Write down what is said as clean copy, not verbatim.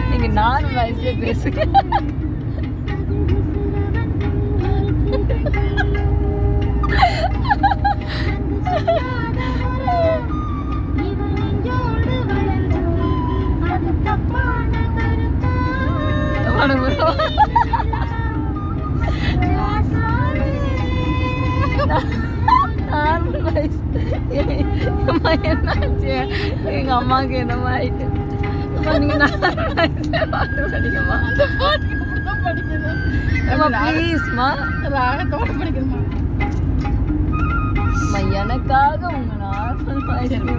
நீங்க 4 வயசுல பேசுங்க. என்னாச்சு எங்க அம்மாவுக்கு என்னமா ஆயிட்டு நீங்க 4 வயசுல பாட்டு படிக்கமா ப்ளீஸ்மா ராகத்தோட படிக்கணுமா எனக்காக உங்க நார்மல் படிக்கிறேன்